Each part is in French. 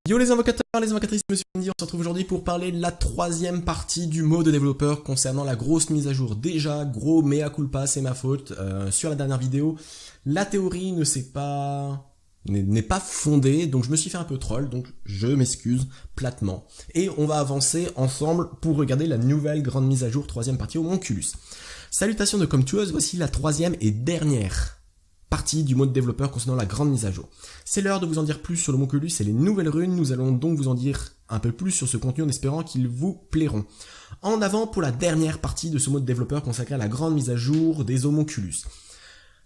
Yo les invocateurs, les invocatrices, monsieur Andy, on se retrouve aujourd'hui pour parler de la troisième partie du mot de développeur concernant la grosse mise à jour. Déjà, gros mea culpa, c'est ma faute. Sur la dernière vidéo, la théorie n'est pas fondée, donc je me suis fait un peu troll, donc je m'excuse platement. Et on va avancer ensemble pour regarder la nouvelle grande mise à jour, troisième partie au Monculus. Salutations de Comtueuse, voici la troisième et dernière partie du mode développeur concernant la grande mise à jour. C'est l'heure de vous en dire plus sur le Monculus et les nouvelles runes, nous allons donc vous en dire un peu plus sur ce contenu en espérant qu'ils vous plairont. En avant pour la dernière partie de ce mode développeur consacré à la grande mise à jour des homonculus.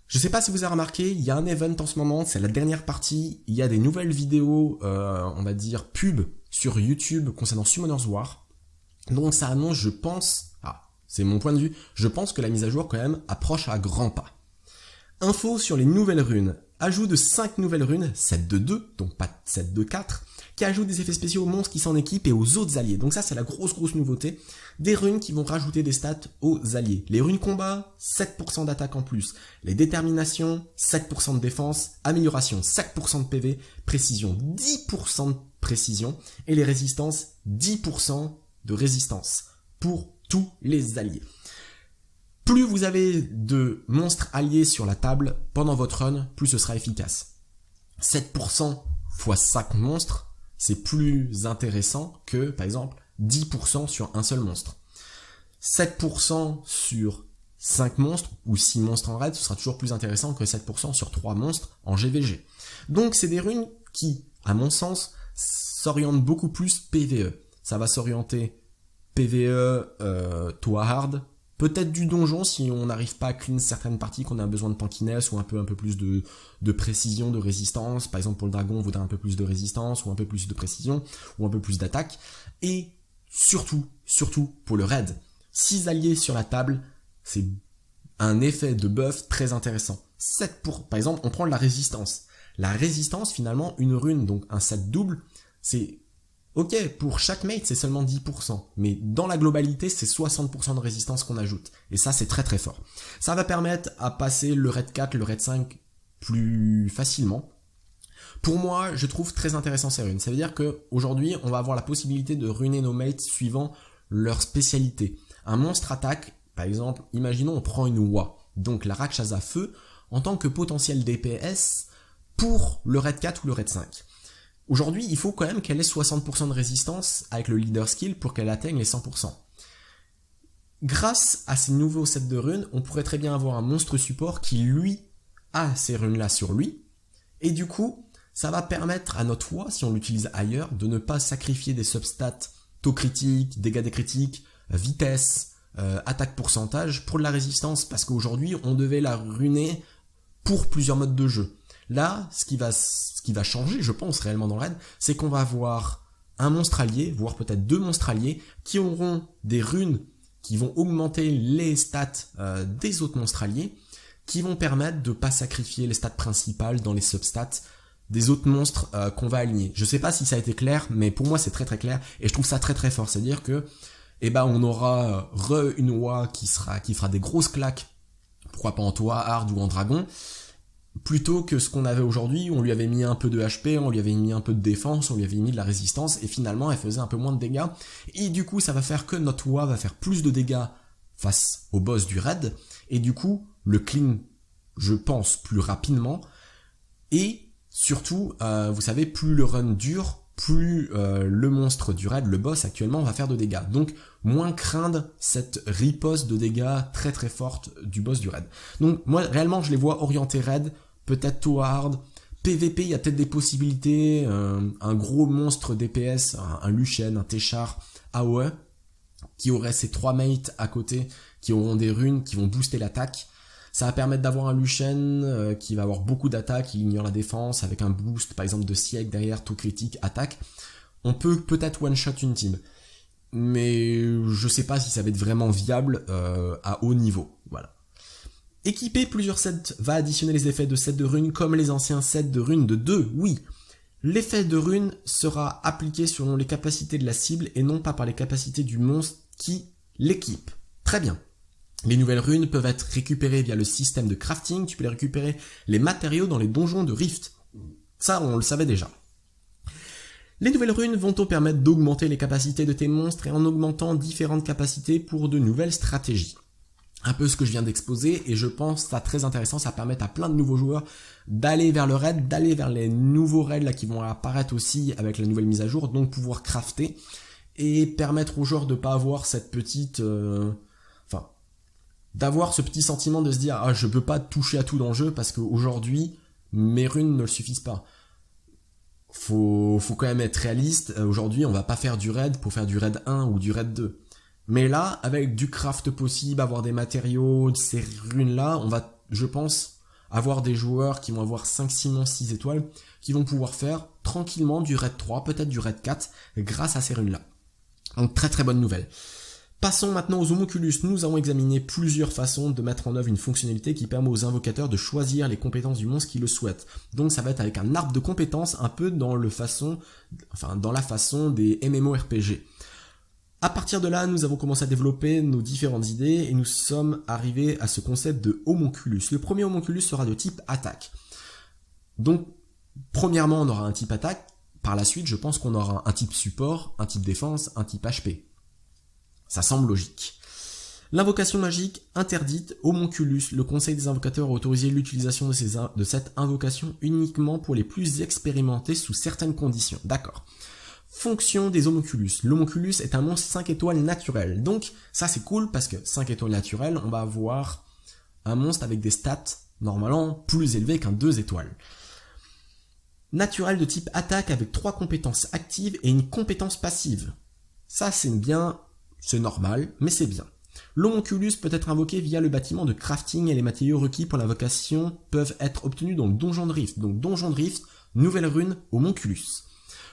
Je sais pas si vous avez remarqué, il y a un event en ce moment, c'est la dernière partie, il y a des nouvelles vidéos, on va dire pub sur YouTube concernant Summoner's War. Donc ça annonce, je pense, c'est mon point de vue, je pense que la mise à jour quand même approche à grands pas. Info sur les nouvelles runes. Ajout de 5 nouvelles runes, 7 de 2, donc pas 7 de 4, qui ajoutent des effets spéciaux aux monstres qui s'en équipent et aux autres alliés. Donc ça c'est la grosse nouveauté. Des runes qui vont rajouter des stats aux alliés. Les runes combat, 7% d'attaque en plus. Les déterminations, 7% de défense. Amélioration, 5% de PV. Précision, 10% de précision. Et les résistances, 10% de résistance. Pour tous les alliés. Plus vous avez de monstres alliés sur la table pendant votre run, plus ce sera efficace. 7% x 5 monstres, c'est plus intéressant que, par exemple, 10% sur un seul monstre. 7% sur 5 monstres ou 6 monstres en raid, ce sera toujours plus intéressant que 7% sur 3 monstres en GVG. Donc c'est des runes qui, à mon sens, s'orientent beaucoup plus PvE. Ça va s'orienter PvE, Toa Hard, peut-être du donjon si on n'arrive pas à clean certaines parties, qu'on a besoin de tankiness ou un peu plus de précision, de résistance. Par exemple pour le dragon, on voudrait un peu plus de résistance ou un peu plus de précision ou un peu plus d'attaque. Et surtout pour le raid. 6 alliés sur la table, c'est un effet de buff très intéressant. Par exemple, on prend la résistance. La résistance, finalement, une rune, donc un set double, c'est... Ok, pour chaque mate, c'est seulement 10%, mais dans la globalité, c'est 60% de résistance qu'on ajoute. Et ça, c'est très fort. Ça va permettre à passer le raid 4, le raid 5 plus facilement. Pour moi, je trouve très intéressant ces runes. Ça veut dire qu'aujourd'hui, on va avoir la possibilité de runer nos mates suivant leur spécialité. Un monstre attaque, par exemple, imaginons on prend une Wa, donc la Rakshasa Feu, en tant que potentiel DPS pour le raid 4 ou le raid 5. Aujourd'hui, il faut quand même qu'elle ait 60% de résistance avec le leader skill pour qu'elle atteigne les 100%. Grâce à ces nouveaux sets de runes, on pourrait très bien avoir un monstre support qui, lui, a ces runes-là sur lui. Et du coup, ça va permettre à notre Wa, si on l'utilise ailleurs, de ne pas sacrifier des substats taux critique, dégâts des critiques, vitesse, attaque pourcentage pour de la résistance. Parce qu'aujourd'hui, on devait la runer pour plusieurs modes de jeu. Là, ce qui va changer, je pense, réellement dans le raid, c'est qu'on va avoir un monstre allié, voire peut-être 2 monstres alliés, qui auront des runes qui vont augmenter les stats des autres monstres alliés, qui vont permettre de ne pas sacrifier les stats principales dans les substats des autres monstres qu'on va aligner. Je sais pas si ça a été clair, mais pour moi c'est très clair, et je trouve ça très fort. C'est-à-dire que, on aura une Wa qui fera des grosses claques, pourquoi pas en Toa Hard ou en dragon, plutôt que ce qu'on avait aujourd'hui, on lui avait mis un peu de HP, on lui avait mis un peu de défense, on lui avait mis de la résistance, et finalement elle faisait un peu moins de dégâts, et du coup ça va faire que notre Wa va faire plus de dégâts face au boss du raid, et du coup le clean, je pense, plus rapidement, et surtout, vous savez, plus le run dure, plus le monstre du raid, le boss actuellement, va faire de dégâts. Donc, moins craindre cette riposte de dégâts très forte du boss du raid. Donc, moi, réellement, je les vois orientés raid, peut-être Toa Hard. PVP, il y a peut-être des possibilités, un gros monstre DPS, un Lucian, un Téchar, AOE, qui aurait ces 3 mates à côté, qui auront des runes, qui vont booster l'attaque. Ça va permettre d'avoir un Lucian qui va avoir beaucoup d'attaques, il ignore la défense, avec un boost par exemple de siècle derrière, tout critique, attaque. On peut peut-être one-shot une team, mais je sais pas si ça va être vraiment viable à haut niveau. Voilà. Équiper plusieurs sets va additionner les effets de sets de runes comme les anciens sets de runes de 2, oui. L'effet de rune sera appliqué selon les capacités de la cible et non pas par les capacités du monstre qui l'équipe. Très bien. Les nouvelles runes peuvent être récupérées via le système de crafting, tu peux les récupérer les matériaux dans les donjons de Rift. Ça, on le savait déjà. Les nouvelles runes vont te permettre d'augmenter les capacités de tes monstres et en augmentant différentes capacités pour de nouvelles stratégies. Un peu ce que je viens d'exposer, et je pense que ça très intéressant, ça permet à plein de nouveaux joueurs d'aller vers le raid, d'aller vers les nouveaux raids là qui vont apparaître aussi avec la nouvelle mise à jour, donc pouvoir crafter et permettre aux joueurs de pas avoir cette petite, d'avoir ce petit sentiment de se dire ah je peux pas toucher à tout dans le jeu parce qu'aujourd'hui mes runes ne le suffisent pas. Faut quand même être réaliste. Aujourd'hui on va pas faire du raid pour faire du raid 1 ou du raid 2. Mais là, avec du craft possible, avoir des matériaux, ces runes-là, on va, je pense, avoir des joueurs qui vont avoir 5, 6 monstres, 6 étoiles, qui vont pouvoir faire tranquillement du raid 3, peut-être du raid 4, grâce à ces runes-là. Donc très très bonne nouvelle. Passons maintenant aux homunculus. Nous avons examiné plusieurs façons de mettre en œuvre une fonctionnalité qui permet aux invocateurs de choisir les compétences du monstre qu'ils le souhaitent. Donc ça va être avec un arbre de compétences, un peu dans la façon des MMORPG. À partir de là, nous avons commencé à développer nos différentes idées et nous sommes arrivés à ce concept de homunculus. Le premier homunculus sera de type attaque. Donc, premièrement, on aura un type attaque. Par la suite, je pense qu'on aura un type support, un type défense, un type HP. Ça semble logique. L'invocation magique interdite, homunculus. Le conseil des invocateurs a autorisé l'utilisation de cette invocation uniquement pour les plus expérimentés sous certaines conditions. D'accord. Fonction des homunculus. L'homunculus est un monstre 5 étoiles naturel. Donc ça c'est cool parce que 5 étoiles naturelles, on va avoir un monstre avec des stats normalement plus élevées qu'un 2 étoiles. Naturel de type attaque avec 3 compétences actives et une compétence passive. Ça c'est bien, c'est normal, mais c'est bien. L'homunculus peut être invoqué via le bâtiment de crafting et les matériaux requis pour l'invocation peuvent être obtenus dans le donjon de Rift. Donc donjon de Rift, nouvelle rune, homunculus.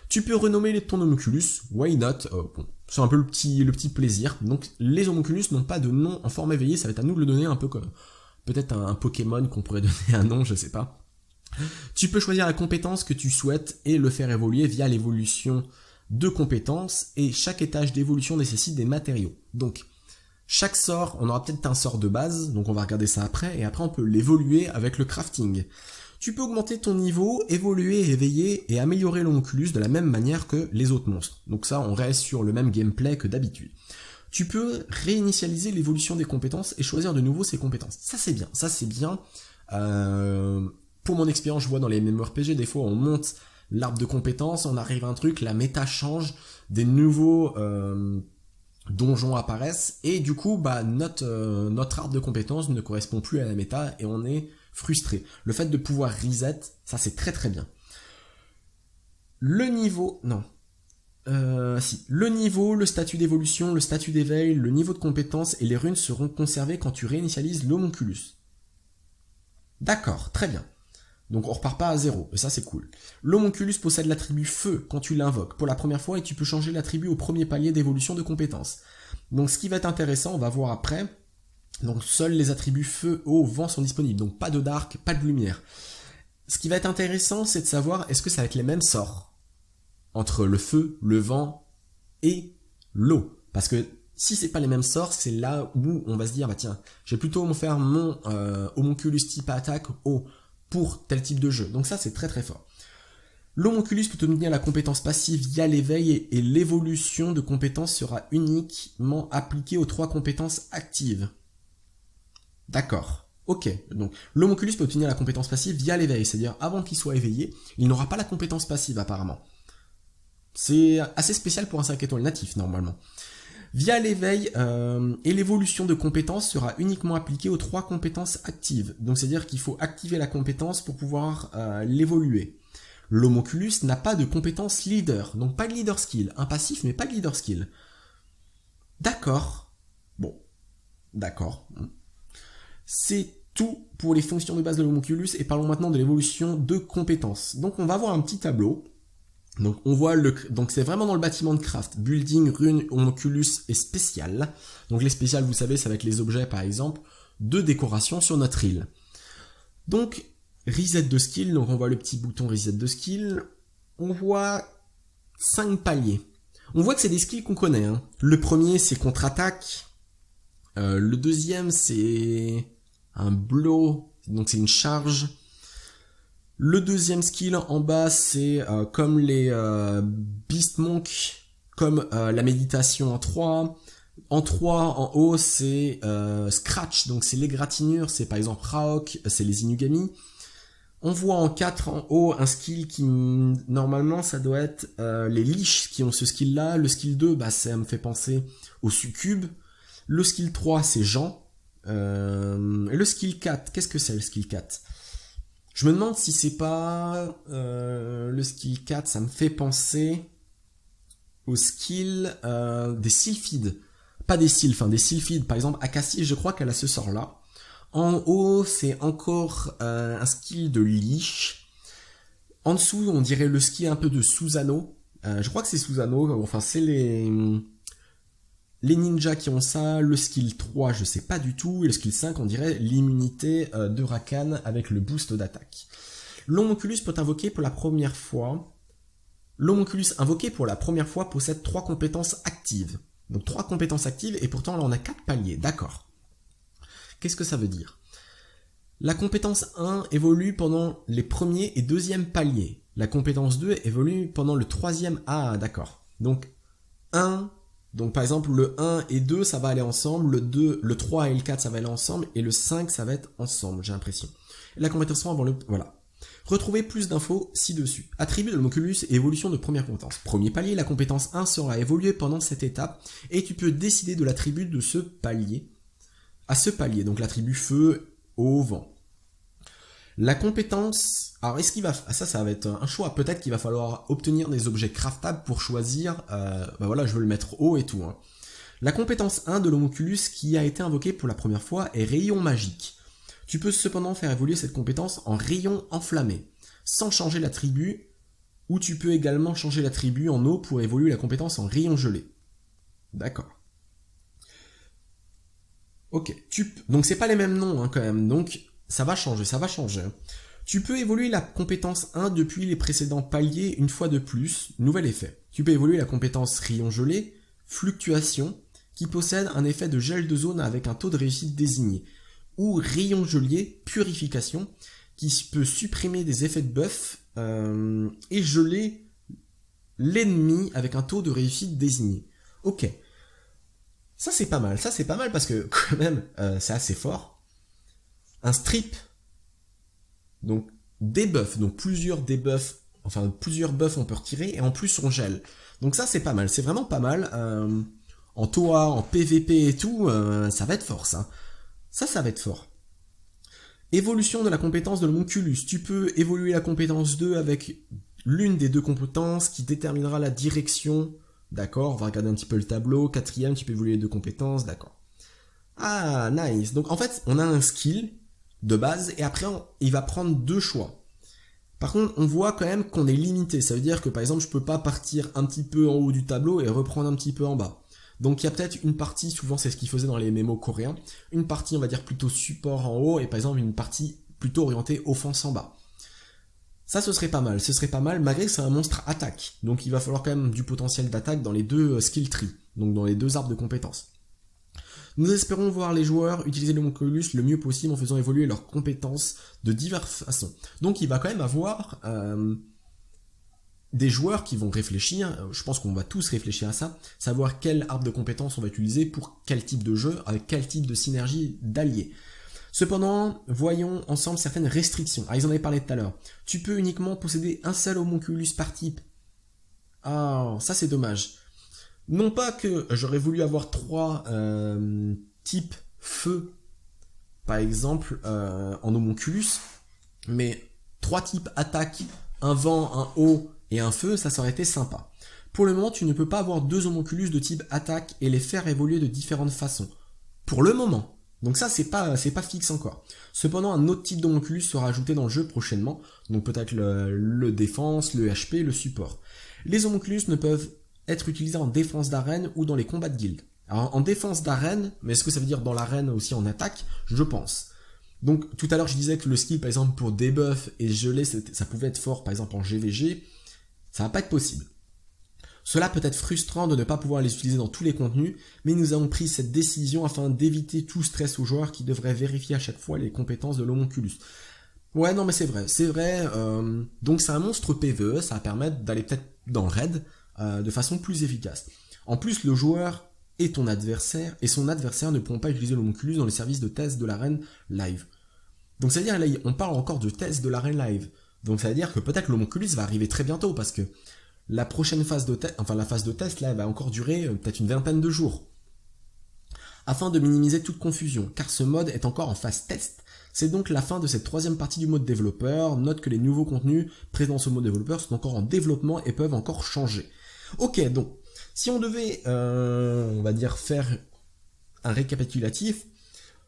Tu peux renommer ton homunculus, why not, c'est un peu le petit plaisir. Donc les homunculus n'ont pas de nom en forme éveillée, ça va être à nous de le donner un peu comme peut-être un Pokémon qu'on pourrait donner un nom, je sais pas. Tu peux choisir la compétence que tu souhaites et le faire évoluer via l'évolution de compétences et chaque étage d'évolution nécessite des matériaux. Donc chaque sort, on aura peut-être un sort de base, donc on va regarder ça après, et après on peut l'évoluer avec le crafting. Tu peux augmenter ton niveau, évoluer, éveiller et améliorer l'homunculus de la même manière que les autres monstres. Donc ça, on reste sur le même gameplay que d'habitude. Tu peux réinitialiser l'évolution des compétences et choisir de nouveau ces compétences. Ça c'est bien, ça c'est bien. Pour mon expérience, je vois dans les MMORPG, des fois on monte l'arbre de compétences, on arrive à un truc, la méta change, des nouveaux donjons apparaissent et du coup notre arbre de compétences ne correspond plus à la méta et on est frustré. Le fait de pouvoir reset, ça c'est très très bien. Le niveau, le niveau, le statut d'évolution, le statut d'éveil, le niveau de compétence et les runes seront conservés quand tu réinitialises l'homunculus. D'accord, très bien. Donc on repart pas à zéro, et ça c'est cool. L'homunculus possède l'attribut feu quand tu l'invoques pour la première fois et tu peux changer l'attribut au premier palier d'évolution de compétences. Donc ce qui va être intéressant, on va voir après. Donc seuls les attributs feu, eau, vent sont disponibles, donc pas de dark, pas de lumière. Ce qui va être intéressant, c'est de savoir est-ce que ça va être les mêmes sorts entre le feu, le vent et l'eau. Parce que si c'est pas les mêmes sorts, c'est là où on va se dire bah tiens, je vais plutôt faire mon homunculus type attaque eau pour tel type de jeu. Donc ça c'est très très fort. L'homunculus peut obtenir la compétence passive via l'éveil et l'évolution de compétences sera uniquement appliquée aux 3 compétences actives. D'accord, ok. Donc l'homunculus peut obtenir la compétence passive via l'éveil, c'est-à-dire avant qu'il soit éveillé, il n'aura pas la compétence passive apparemment. C'est assez spécial pour un 5 étoiles natif normalement. Via l'éveil et l'évolution de compétences sera uniquement appliquée aux 3 compétences actives. Donc c'est-à-dire qu'il faut activer la compétence pour pouvoir l'évoluer. L'homunculus n'a pas de compétence leader, donc pas de leader skill. Un passif mais pas de leader skill. D'accord. Bon. D'accord. C'est tout pour les fonctions de base de l'homunculus et parlons maintenant de l'évolution de compétences. Donc on va avoir un petit tableau. Donc on voit donc c'est vraiment dans le bâtiment de craft, building, rune, homunculus et spécial. Donc les spéciales, vous savez, ça va être les objets par exemple de décoration sur notre île. Donc reset de skill, donc on voit le petit bouton reset de skill. On voit 5 paliers. On voit que c'est des skills qu'on connaît. Hein. Le premier c'est contre-attaque. Le deuxième c'est un blow, donc c'est une charge. Le deuxième skill en bas, c'est comme les Beast Monk, comme la méditation en 3. En 3, en haut, c'est Scratch, donc c'est l'égratignure, c'est par exemple Raok, c'est les Inugami. On voit en 4 en haut un skill qui, normalement, ça doit être les Leeches qui ont ce skill-là. Le skill 2, bah, ça me fait penser au Succube. Le skill 3, c'est Jean. Et le skill 4, qu'est-ce que c'est le skill 4? Je me demande si c'est pas le skill 4, ça me fait penser au skill des Sylphides. Pas des sylphes, des Sylphides. Par exemple, Akassi, je crois qu'elle a ce sort-là. En haut, c'est encore un skill de Leech. En dessous, on dirait le skill un peu de Susanoo. Je crois que c'est Susanoo. Enfin, c'est les ninjas qui ont ça. Le skill 3, je sais pas du tout. Et le skill 5, on dirait l'immunité de Rakan avec le boost d'attaque. L'homonculus peut invoquer pour la première fois. L'homonculus invoqué pour la première fois possède 3 compétences actives. Donc 3 compétences actives et pourtant là on a 4 paliers, d'accord. Qu'est-ce que ça veut dire? La compétence 1 évolue pendant les premiers et deuxièmes paliers. La compétence 2 évolue pendant le troisième... Ah d'accord. Donc 1, donc par exemple le 1 et 2 ça va aller ensemble, le 2, le 3 et le 4 ça va aller ensemble et le 5 ça va être ensemble, j'ai l'impression. Et la compétence 1 avant le... Voilà. Retrouvez plus d'infos ci-dessus. Attribut de l'homonculus et évolution de première compétence. Premier palier, la compétence 1 sera évoluée pendant cette étape et tu peux décider de l'attribut de ce palier à ce palier, donc l'attribut feu, eau, vent. La compétence... Alors est-ce qu'il va... Ça va être un choix. Peut-être qu'il va falloir obtenir des objets craftables pour choisir... Bah voilà, je veux le mettre haut et tout. Hein. La compétence 1 de l'homonculus qui a été invoquée pour la première fois est rayon magique. Tu peux cependant faire évoluer cette compétence en rayon enflammé, sans changer l'attribut, ou tu peux également changer l'attribut en eau pour évoluer la compétence en rayon gelé. D'accord. Ok, donc c'est pas les mêmes noms hein, quand même, donc ça va changer. Tu peux évoluer la compétence 1 depuis les précédents paliers une fois de plus, nouvel effet. Tu peux évoluer la compétence rayon gelé, fluctuation, qui possède un effet de gel de zone avec un taux de réussite désigné. Ou rayon gelé, purification, qui peut supprimer des effets de buff et geler l'ennemi avec un taux de réussite désigné. Ok. Ça c'est pas mal parce que quand même c'est assez fort. Un strip, donc debuff, donc plusieurs debuffs, enfin plusieurs buffs on peut retirer et en plus on gèle. Donc ça c'est pas mal, c'est vraiment pas mal. En TOA, en PVP et tout, ça va être fort ça. Ça va être fort. Évolution de la compétence de l'homonculus. Tu peux évoluer la compétence 2 avec l'une des deux compétences qui déterminera la direction. D'accord, on va regarder un petit peu le tableau. 4e, tu peux évoluer les deux compétences, d'accord. Ah, nice. Donc en fait, on a un skill de base et après, il va prendre 2 choix. Par contre, on voit quand même qu'on est limité. Ça veut dire que par exemple, je peux pas partir un petit peu en haut du tableau et reprendre un petit peu en bas. Donc il y a peut-être une partie, souvent c'est ce qu'ils faisaient dans les mémos coréens, une partie on va dire plutôt support en haut et par exemple une partie plutôt orientée offense en bas. Ça ce serait pas mal malgré que c'est un monstre attaque. Donc il va falloir quand même du potentiel d'attaque dans les deux skill trees, donc dans les deux arbres de compétences. Nous espérons voir les joueurs utiliser l'homonculus le mieux possible en faisant évoluer leurs compétences de diverses façons. Donc il va quand même avoir... des joueurs qui vont réfléchir, je pense qu'on va tous réfléchir à ça, savoir quel arbre de compétences on va utiliser pour quel type de jeu, avec quel type de synergie d'alliés. Cependant, voyons ensemble certaines restrictions. Ah, ils en avaient parlé tout à l'heure. Tu peux uniquement posséder un seul homonculus par type. Ah, ça c'est dommage. Non pas que j'aurais voulu avoir 3 types feu, par exemple, en homonculus, mais 3 types attaque, un vent, un eau, et un feu, ça aurait été sympa. Pour le moment, tu ne peux pas avoir 2 homonculus de type attaque et les faire évoluer de différentes façons. Pour le moment. Donc ça, c'est pas fixe encore. Cependant, un autre type d'homonculus sera ajouté dans le jeu prochainement. Donc peut-être le défense, le HP, le support. Les homonculus ne peuvent être utilisés en défense d'arène ou dans les combats de guilde. Alors en défense d'arène, mais est-ce que ça veut dire dans l'arène aussi en attaque? Je pense. Donc tout à l'heure, je disais que le skill, par exemple, pour debuff et geler, ça pouvait être fort, par exemple en GVG. Ça va pas être possible. Cela peut être frustrant de ne pas pouvoir les utiliser dans tous les contenus, mais nous avons pris cette décision afin d'éviter tout stress aux joueurs qui devraient vérifier à chaque fois les compétences de l'homonculus. Ouais, non mais c'est vrai. Donc c'est un monstre PvE, ça va permettre d'aller peut-être dans le raid, de façon plus efficace. En plus, le joueur et ton adversaire et son adversaire ne pourront pas utiliser l'homunculus dans les services de test de l'arène live. Donc ça veut dire, là, on parle encore de test de l'arène live. Donc ça veut dire que peut-être l'homunculus va arriver très bientôt, parce que la prochaine phase de test, enfin la phase de test, là, elle va encore durer peut-être une vingtaine de jours. Afin de minimiser toute confusion, car ce mode est encore en phase test, c'est donc la fin de cette troisième partie du mode développeur. Note que les nouveaux contenus présents dans ce mode développeur sont encore en développement et peuvent encore changer. Ok, donc, si on devait, on va dire, faire un récapitulatif,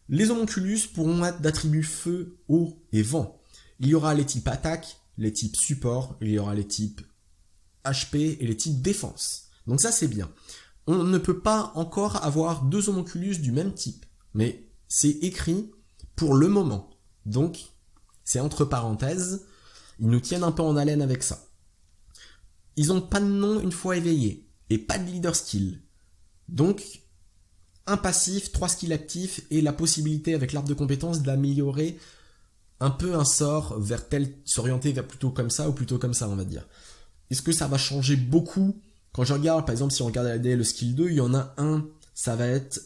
les homunculus pourront être d'attributs feu, eau et vent. Il y aura les types attaque, les types support, il y aura les types HP et les types défense. Donc ça c'est bien. On ne peut pas encore avoir deux homunculus du même type, mais c'est écrit pour le moment. Donc c'est entre parenthèses, ils nous tiennent un peu en haleine avec ça. Ils n'ont pas de nom une fois éveillés, et pas de leader skill. Donc un passif, 3 skills actifs, et la possibilité avec l'arbre de compétences d'améliorer un peu un sort vers s'orienter vers plutôt comme ça ou plutôt comme ça, on va dire. Est-ce que ça va changer beaucoup? Quand je regarde, par exemple, si on regarde le skill 2, il y en a un, ça va être...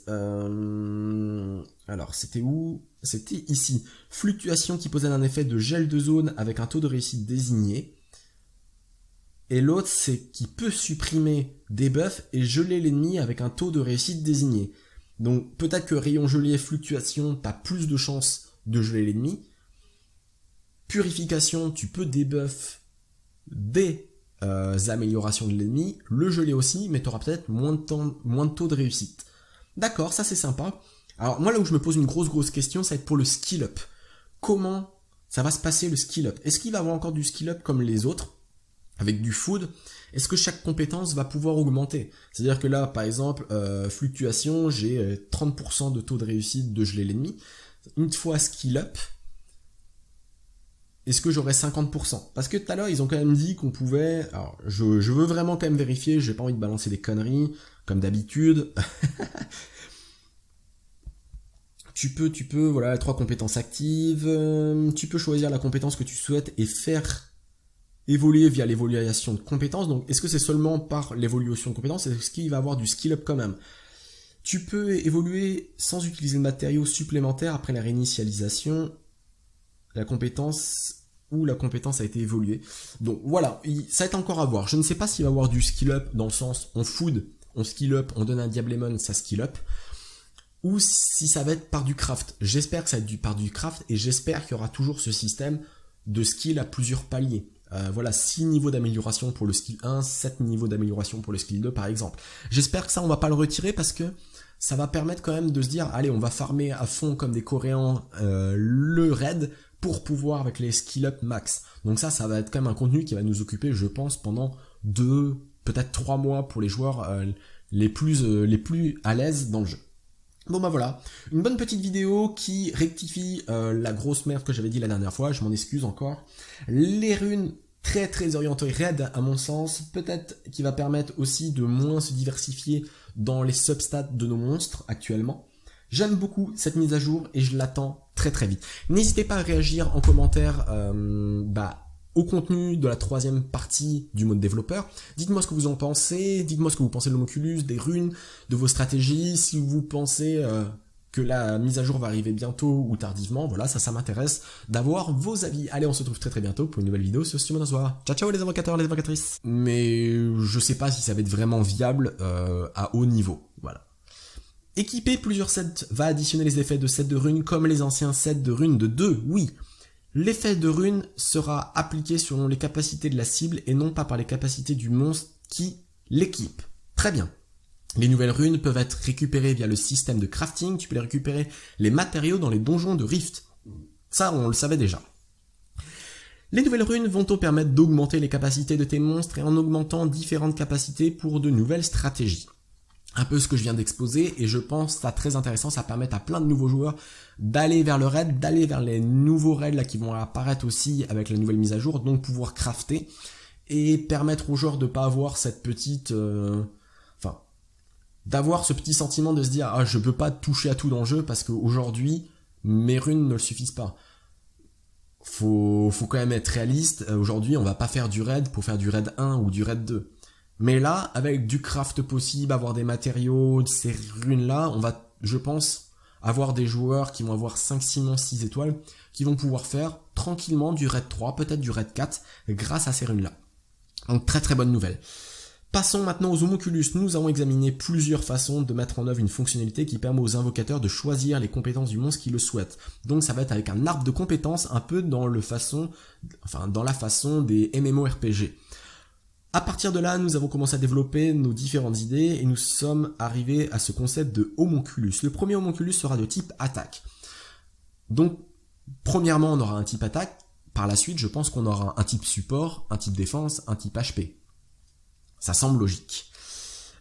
alors, c'était où? C'était ici. Fluctuation qui possède un effet de gel de zone avec un taux de réussite désigné. Et l'autre, c'est qui peut supprimer des buffs et geler l'ennemi avec un taux de réussite désigné. Donc, peut-être que rayon gelé et fluctuation, t'as plus de chances de geler l'ennemi. Purification, tu peux debuff des améliorations de l'ennemi, le geler aussi, mais tu auras peut-être moins de taux de réussite. D'accord, ça c'est sympa. Alors moi là où je me pose une grosse question, ça va être pour le skill up. Comment ça va se passer le skill up? Est-ce qu'il va avoir encore du skill up comme les autres, avec du food? Est-ce que chaque compétence va pouvoir augmenter? C'est-à-dire que là, par exemple, fluctuation, j'ai 30% de taux de réussite de geler l'ennemi. Une fois skill up, est-ce que j'aurais 50%? Parce que tout à l'heure, ils ont quand même dit qu'on pouvait... Alors, je veux vraiment quand même vérifier, j'ai pas envie de balancer des conneries, comme d'habitude. Tu peux, voilà, 3 compétences actives, tu peux choisir la compétence que tu souhaites et faire évoluer via l'évaluation de compétences. Donc, est-ce que c'est seulement par l'évolution de compétences? Est-ce qu'il va avoir du skill up quand même? Tu peux évoluer sans utiliser de matériaux supplémentaires après la réinitialisation. La compétence ou la compétence a été évoluée. Donc voilà, ça va être encore à voir. Je ne sais pas s'il va y avoir du skill up dans le sens on food, on skill up, on donne un Diablemon, ça skill up. Ou si ça va être par du craft. J'espère que ça va être par du craft et j'espère qu'il y aura toujours ce système de skill à plusieurs paliers. Voilà, 6 niveaux d'amélioration pour le skill 1, 7 niveaux d'amélioration pour le skill 2 par exemple. J'espère que ça on va pas le retirer parce que ça va permettre quand même de se dire allez on va farmer à fond comme des Coréens le raid pour pouvoir avec les skill up max. Donc ça va être quand même un contenu qui va nous occuper je pense pendant 2, peut-être 3 mois pour les joueurs les plus à l'aise dans le jeu. Bon bah voilà, une bonne petite vidéo qui rectifie la grosse merde que j'avais dit la dernière fois, je m'en excuse encore. Les runes très orientées raid à mon sens, peut-être qui va permettre aussi de moins se diversifier dans les substats de nos monstres actuellement. J'aime beaucoup cette mise à jour et je l'attends très vite. N'hésitez pas à réagir en commentaire au contenu de la troisième partie du mode développeur. Dites-moi ce que vous en pensez, dites-moi ce que vous pensez de l'homunculus, des runes, de vos stratégies, si vous pensez que la mise à jour va arriver bientôt ou tardivement, voilà, ça m'intéresse d'avoir vos avis. Allez, on se retrouve très bientôt pour une nouvelle vidéo sur Studio Monazoa. Ciao les invocateurs, les invocatrices. Mais je sais pas si ça va être vraiment viable à haut niveau, voilà. Équiper plusieurs sets va additionner les effets de sets de runes comme les anciens sets de runes de 2, oui. L'effet de rune sera appliqué selon les capacités de la cible et non pas par les capacités du monstre qui l'équipe. Très bien. Les nouvelles runes peuvent être récupérées via le système de crafting, tu peux les récupérer les matériaux dans les donjons de Rift. Ça, on le savait déjà. Les nouvelles runes vont te permettre d'augmenter les capacités de tes monstres et en augmentant différentes capacités pour de nouvelles stratégies. Un peu ce que je viens d'exposer et je pense que c'est très intéressant, ça permet à plein de nouveaux joueurs d'aller vers le raid, d'aller vers les nouveaux raids là qui vont apparaître aussi avec la nouvelle mise à jour, donc pouvoir crafter et permettre aux joueurs de pas avoir cette petite... d'avoir ce petit sentiment de se dire ah je peux pas toucher à tout dans le jeu parce qu'aujourd'hui mes runes ne le suffisent pas. Faut quand même être réaliste, aujourd'hui on va pas faire du raid pour faire du raid 1 ou du raid 2. Mais là, avec du craft possible, avoir des matériaux, ces runes-là, on va, je pense, avoir des joueurs qui vont avoir 5, 6 monstres, 6 étoiles, qui vont pouvoir faire tranquillement du raid 3, peut-être du raid 4, grâce à ces runes-là. Donc très très bonne nouvelle. Passons maintenant aux homonculus. Nous avons examiné plusieurs façons de mettre en œuvre une fonctionnalité qui permet aux invocateurs de choisir les compétences du monstre qu'ils le souhaitent. Donc ça va être avec un arbre de compétences, un peu dans la façon des MMORPG. À partir de là, nous avons commencé à développer nos différentes idées et nous sommes arrivés à ce concept de homonculus. Le premier homonculus sera de type attaque. Donc, premièrement, on aura un type attaque. Par la suite, je pense qu'on aura un type support, un type défense, un type HP. Ça semble logique.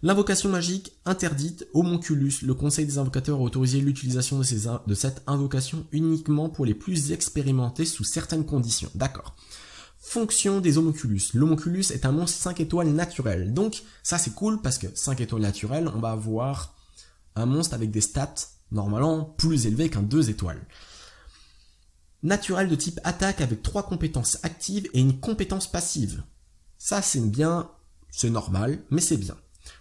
L'invocation magique interdite, homonculus. Le conseil des invocateurs a autorisé l'utilisation de cette invocation uniquement pour les plus expérimentés sous certaines conditions. D'accord. Fonction des homonculus. L'homonculus est un monstre 5 étoiles naturel. Donc, ça c'est cool parce que 5 étoiles naturelles, on va avoir un monstre avec des stats normalement plus élevés qu'un 2 étoiles. Naturel de type attaque avec 3 compétences actives et une compétence passive. Ça c'est bien, c'est normal, mais c'est bien.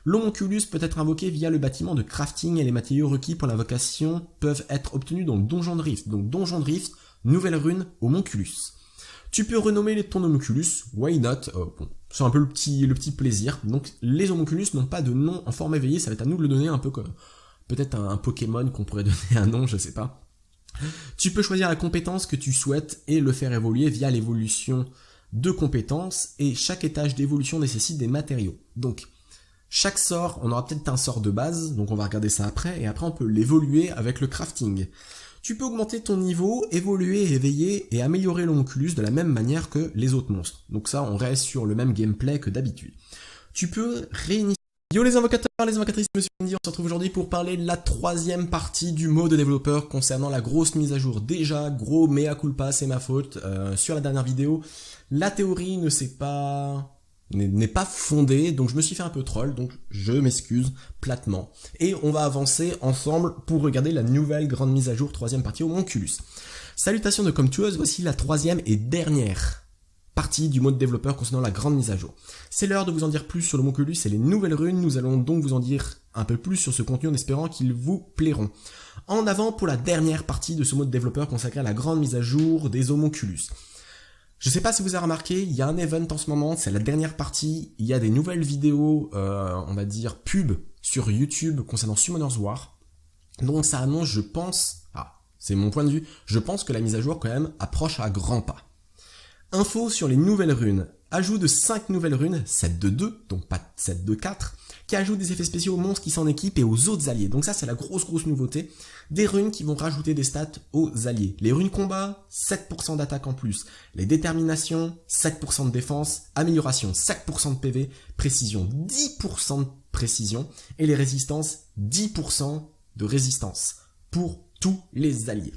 L'homonculus peut être invoqué via le bâtiment de crafting et les matériaux requis pour l'invocation peuvent être obtenus dans le donjon de Rift. Donc donjon de Rift, nouvelle rune, homonculus. Tu peux renommer ton homonculus, why not, bon, c'est un peu le petit plaisir. Donc les homonculus n'ont pas de nom en forme éveillée, ça va être à nous de le donner un peu comme peut-être un Pokémon qu'on pourrait donner un nom, je sais pas. Tu peux choisir la compétence que tu souhaites et le faire évoluer via l'évolution de compétences et chaque étage d'évolution nécessite des matériaux. Donc chaque sort, on aura peut-être un sort de base, donc on va regarder ça après, et après on peut l'évoluer avec le crafting. Tu peux augmenter ton niveau, évoluer, éveiller et améliorer l'homonculus de la même manière que les autres monstres. Donc ça, on reste sur le même gameplay que d'habitude. Tu peux réinitialiser... Yo les invocateurs, les invocatrices, monsieur Andy, on se retrouve aujourd'hui pour parler de la troisième partie du mode développeur concernant la grosse mise à jour. Déjà, gros mea culpa, c'est ma faute. Sur la dernière vidéo, la théorie n'est pas fondée, donc je me suis fait un peu troll, donc je m'excuse platement. Et on va avancer ensemble pour regarder la nouvelle grande mise à jour, troisième partie homonculus. Salutations de Comtueuse, voici la troisième et dernière partie du mode développeur concernant la grande mise à jour. C'est l'heure de vous en dire plus sur l'homonculus et les nouvelles runes, nous allons donc vous en dire un peu plus sur ce contenu en espérant qu'ils vous plairont. En avant pour la dernière partie de ce mode développeur consacré à la grande mise à jour des homonculus. Je sais pas si vous avez remarqué, il y a un event en ce moment, c'est la dernière partie, il y a des nouvelles vidéos, on va dire pub sur YouTube concernant Summoner's War. Donc ça annonce, je pense, c'est mon point de vue, je pense que la mise à jour quand même approche à grands pas. Info sur les nouvelles runes. Ajout de 5 nouvelles runes, 7 de 2, donc pas 7 de 4, qui ajoutent des effets spéciaux aux monstres qui s'en équipent et aux autres alliés. Donc ça c'est la grosse nouveauté. Des runes qui vont rajouter des stats aux alliés. Les runes combat, 7% d'attaque en plus. Les déterminations, 7% de défense. Amélioration, 5% de PV. Précision, 10% de précision. Et les résistances, 10% de résistance pour tous les alliés.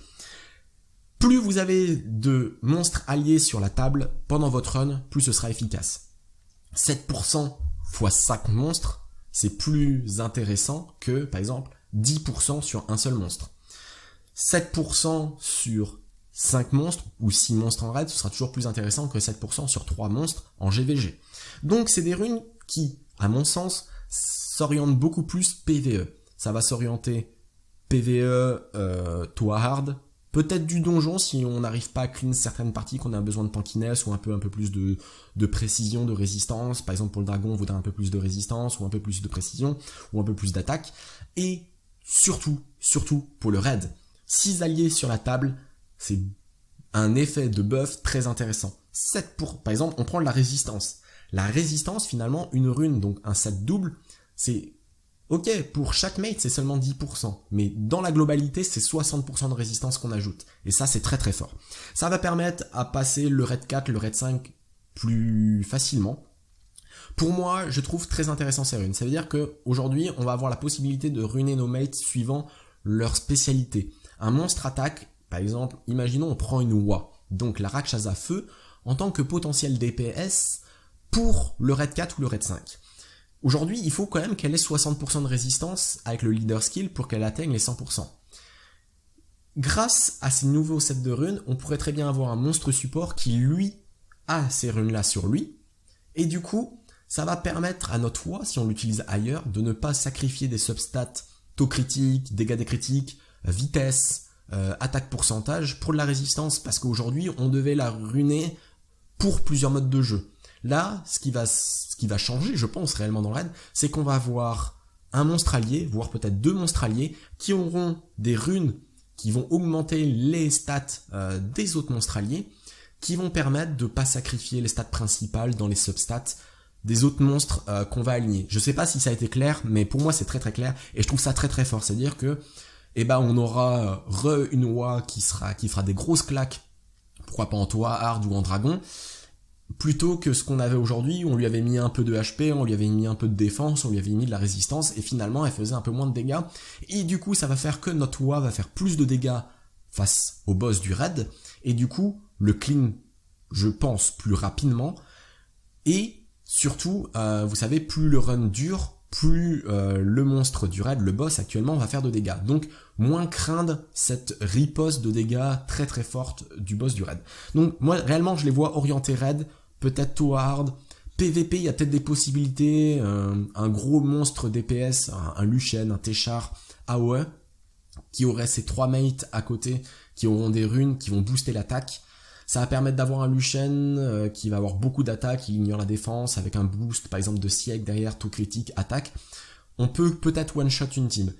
Plus vous avez de monstres alliés sur la table pendant votre run, plus ce sera efficace. 7% x 5 monstres, c'est plus intéressant que, par exemple, 10% sur un seul monstre. 7% sur 5 monstres ou 6 monstres en raid, ce sera toujours plus intéressant que 7% sur 3 monstres en GVG. Donc c'est des runes qui, à mon sens, s'orientent beaucoup plus PvE. Ça va s'orienter PvE, toit hard, peut-être du donjon si on n'arrive pas à clean certaines parties, qu'on a besoin de tankiness ou un peu plus de précision, de résistance. Par exemple pour le dragon, on voudrait un peu plus de résistance ou un peu plus de précision ou un peu plus d'attaque. Et surtout pour le raid. 6 alliés sur la table, c'est un effet de buff très intéressant. Par exemple, on prend la résistance. La résistance, finalement, une rune, donc un set double, c'est... Ok, pour chaque mate, c'est seulement 10%, mais dans la globalité, c'est 60% de résistance qu'on ajoute. Et ça, c'est très fort. Ça va permettre à passer le raid 4, le raid 5 plus facilement. Pour moi, je trouve très intéressant ces runes. Ça veut dire qu'aujourd'hui, on va avoir la possibilité de runer nos mates suivant leur spécialité. Un monstre attaque, par exemple, imaginons on prend une Wa, donc la Rakshasa Feu, en tant que potentiel DPS pour le raid 4 ou le raid 5. Aujourd'hui, il faut quand même qu'elle ait 60% de résistance avec le leader skill pour qu'elle atteigne les 100%. Grâce à ces nouveaux sets de runes, on pourrait très bien avoir un monstre support qui, lui, a ces runes-là sur lui. Et du coup, ça va permettre à notre WoA, si on l'utilise ailleurs, de ne pas sacrifier des substats taux critique, dégâts des critiques, vitesse, attaque pourcentage pour de la résistance, parce qu'aujourd'hui on devait la runer pour plusieurs modes de jeu. Là, ce qui va changer, je pense, réellement dans le raid, c'est qu'on va avoir un monstre allié, voire peut-être 2 monstres alliés, qui auront des runes qui vont augmenter les stats des autres monstres alliés, qui vont permettre de pas sacrifier les stats principales dans les substats des autres monstres qu'on va aligner. Je sais pas si ça a été clair, mais pour moi c'est très très clair, et je trouve ça très très fort, c'est-à-dire que on aura une WoA qui fera des grosses claques, pourquoi pas en Toa, Hard ou en Dragon, plutôt que ce qu'on avait aujourd'hui, on lui avait mis un peu de HP, on lui avait mis un peu de défense, on lui avait mis de la résistance, et finalement elle faisait un peu moins de dégâts, et du coup ça va faire que notre WoA va faire plus de dégâts face au boss du raid, et du coup le clean, je pense, plus rapidement, et surtout, vous savez, plus le run dure, plus le monstre du raid, le boss actuellement, va faire de dégâts. Donc, moins craindre cette riposte de dégâts très très forte du boss du raid. Donc, moi, réellement, je les vois orientés raid, peut-être Toa hard. PVP, il y a peut-être des possibilités, un gros monstre DPS, un Lucian, un Téchar, AOE, qui aurait ses 3 mates à côté, qui auront des runes, qui vont booster l'attaque. Ça va permettre d'avoir un Lucian qui va avoir beaucoup d'attaques, qui ignore la défense, avec un boost par exemple de siècle derrière, tout critique, attaque. On peut peut-être one-shot une team.